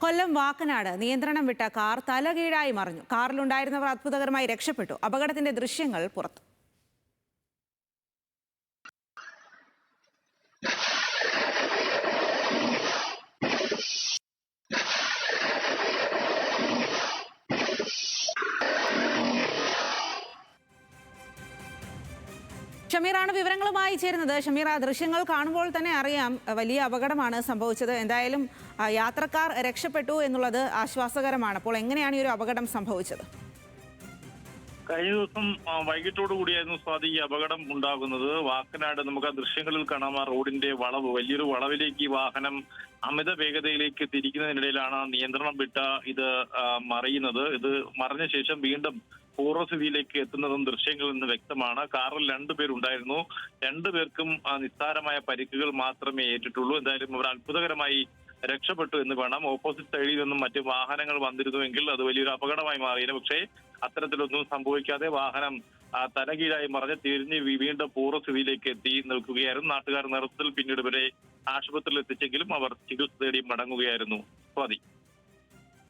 കൊല്ലം വാക്കനാട് നിയന്ത്രണം വിട്ട കാർ തലകീഴായി മറിഞ്ഞു. കാറിലുണ്ടായിരുന്നവർ അത്ഭുതകരമായി രക്ഷപ്പെട്ടു. അപകടത്തിന്റെ ദൃശ്യങ്ങൾ പുറത്തു. ഷമീറാണ് വിവരങ്ങളുമായി ചേരുന്നത്. ഷമീർ, ആ ദൃശ്യങ്ങൾ കാണുമ്പോൾ തന്നെ അറിയാം വലിയ അപകടമാണ് സംഭവിച്ചത്. എന്തായാലും യാത്രക്കാർ രക്ഷപ്പെട്ടു എന്നുള്ളത് ആശ്വാസകരമാണ്. അപ്പോൾ എങ്ങനെയാണ് ഈ ഒരു അപകടം സംഭവിച്ചത്? കഴിഞ്ഞ ദിവസം വൈകിട്ടോടു കൂടിയായിരുന്നു സ്വാതി ഈ അപകടം ഉണ്ടാകുന്നത്. വാക്കനാട് നമുക്ക് ആ ദൃശ്യങ്ങളിൽ കാണാം. ആ റോഡിന്റെ വളവ്, വലിയൊരു വളവിലേക്ക് ഈ വാഹനം അമിത വേഗതയിലേക്ക് തിരിക്കുന്നതിനിടയിലാണ് നിയന്ത്രണം വിട്ട ഇത് മറിയുന്നത്. ഇത് മറിഞ്ഞ ശേഷം വീണ്ടും പൂർവ്വസ്ഥിതിയിലേക്ക് എത്തുന്നതും ദൃശ്യങ്ങളിൽ നിന്ന് വ്യക്തമാണ്. കാറിൽ രണ്ടുപേരുണ്ടായിരുന്നു. രണ്ടുപേർക്കും നിസ്സാരമായ പരിക്കുകൾ മാത്രമേ ഏറ്റിട്ടുള്ളൂ. എന്തായാലും അവർ അത്ഭുതകരമായി രക്ഷപ്പെട്ടു എന്ന് വേണം. ഓപ്പോസിറ്റ് സൈഡിൽ നിന്നും മറ്റ് വാഹനങ്ങൾ വന്നിരുന്നുവെങ്കിൽ അത് വലിയൊരു അപകടമായി മാറിയില്ല. പക്ഷേ അത്തരത്തിലൊന്നും സംഭവിക്കാതെ വാഹനം തലകീഴായി മറിഞ്ഞ് തിരിഞ്ഞ് വീണ്ടും പൂർവ്വസ്ഥിതിയിലേക്ക് എത്തി നിൽക്കുകയായിരുന്നു. നാട്ടുകാർ നേതൃത്വത്തിൽ പിന്നീട് ഇവരെ ആശുപത്രിയിൽ എത്തിച്ചെങ്കിലും അവർ ചികിത്സ തേടി മടങ്ങുകയായിരുന്നു. സ്വാതി.